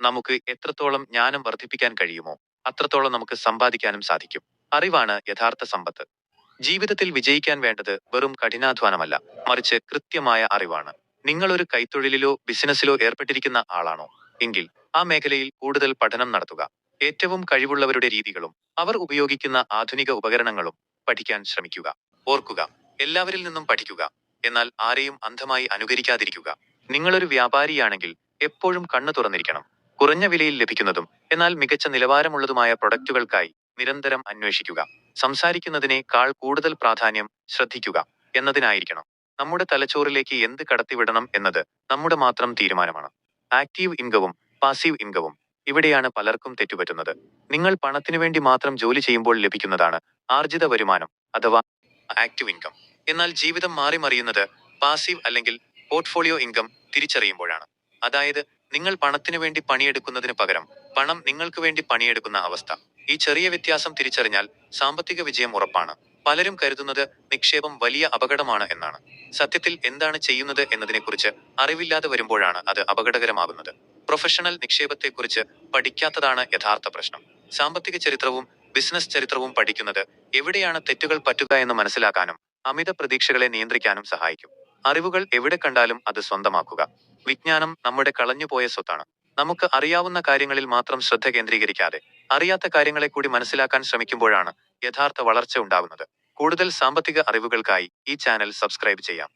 നമുക്ക് എത്രത്തോളം ജ്ഞാനം വർദ്ധിപ്പിക്കാൻ കഴിയുമോ അത്രത്തോളം നമുക്ക് സമ്പാദിക്കാനും സാധിക്കും. അറിവാണ് യഥാർത്ഥ സമ്പത്ത്. ജീവിതത്തിൽ വിജയിക്കാൻ വേണ്ടത് വെറും കഠിനാധ്വാനമല്ല, മറിച്ച് കൃത്യമായ അറിവാണ്. നിങ്ങൾ ഒരു കൈത്തൊഴിലിലോ ബിസിനസ്സിലോ ഏർപ്പെട്ടിരിക്കുന്ന ആളാണോ എങ്കിൽ ആ മേഖലയിൽ കൂടുതൽ പഠനം നടത്തുക. ഏറ്റവും കഴിവുള്ളവരുടെ രീതികളും അവർ ഉപയോഗിക്കുന്ന ആധുനിക ഉപകരണങ്ങളും പഠിക്കാൻ ശ്രമിക്കുക. ഓർക്കുക, എല്ലാവരിൽ നിന്നും പഠിക്കുക, എന്നാൽ ആരെയും അന്ധമായി അനുകരിക്കാതിരിക്കുക. നിങ്ങളൊരു വ്യാപാരിയാണെങ്കിൽ എപ്പോഴും കണ്ണു തുറന്നിരിക്കണം. കുറഞ്ഞ വിലയിൽ ലഭിക്കുന്നതും എന്നാൽ മികച്ച നിലവാരമുള്ളതുമായ പ്രൊഡക്റ്റുകൾക്കായി നിരന്തരം അന്വേഷിക്കുക. സംസാരിക്കുന്നതിനേക്കാൾ കൂടുതൽ പ്രാധാന്യം ശ്രദ്ധിക്കുക എന്നതിനായിരിക്കണം. നമ്മുടെ തലച്ചോറിലേക്ക് എന്ത് കടത്തിവിടണം എന്നത് നമ്മുടെ മാത്രം തീരുമാനമാണ്. ആക്റ്റീവ് ഇൻകവും പാസീവ് ഇൻകവും, ഇവിടെയാണ് പലർക്കും തെറ്റുപറ്റുന്നത്. നിങ്ങൾ പണത്തിനു വേണ്ടി മാത്രം ജോലി ചെയ്യുമ്പോൾ ലഭിക്കുന്നതാണ് ആർജിത വരുമാനം അഥവാ ആക്റ്റീവ് ഇൻകം. എന്നാൽ ജീവിതം മാറി മറിയുന്നത് പാസീവ് അല്ലെങ്കിൽ പോർട്ട്ഫോളിയോ ഇൻകം തിരിച്ചറിയുമ്പോഴാണ്. അതായത് നിങ്ങൾ പണത്തിനു വേണ്ടി പണിയെടുക്കുന്നതിന് പകരം പണം നിങ്ങൾക്ക് വേണ്ടി പണിയെടുക്കുന്ന അവസ്ഥ. ഈ ചെറിയ വ്യത്യാസം തിരിച്ചറിഞ്ഞാൽ സാമ്പത്തിക വിജയം ഉറപ്പാണ്. പലരും കരുതുന്നത് നിക്ഷേപം വലിയ അപകടമാണ് എന്നാണ്. സത്യത്തിൽ എന്താണ് ചെയ്യുന്നത് എന്നതിനെക്കുറിച്ച് അറിവില്ലാതെ വരുമ്പോഴാണ് അത് അപകടകരമാകുന്നത്. പ്രൊഫഷണൽ നിക്ഷേപത്തെക്കുറിച്ച് പഠിക്കാത്തതാണ് യഥാർത്ഥ പ്രശ്നം. സാമ്പത്തിക ചരിത്രവും ബിസിനസ് ചരിത്രവും പഠിക്കുന്നത് എവിടെയാണ് തെറ്റുകൾ പറ്റുക എന്ന് മനസ്സിലാക്കാനും അമിത പ്രതീക്ഷകളെ നിയന്ത്രിക്കാനും സഹായിക്കും. അറിവുകൾ എവിടെ കണ്ടാലും അത് സ്വന്തമാക്കുക. വിജ്ഞാനം നമ്മുടെ കളഞ്ഞുപോയ സ്വത്താണ്. നമുക്ക് അറിയാവുന്ന കാര്യങ്ങളിൽ മാത്രം ശ്രദ്ധ കേന്ദ്രീകരിക്കാതെ അറിയാത്ത കാര്യങ്ങളെ കൂടി മനസ്സിലാക്കാൻ ശ്രമിക്കുമ്പോഴാണ് യഥാർത്ഥ വളർച്ച ഉണ്ടാകുന്നത്. കൂടുതൽ സാമ്പത്തിക അറിവുകൾക്കായി ഈ ചാനൽ സബ്സ്ക്രൈബ് ചെയ്യാം.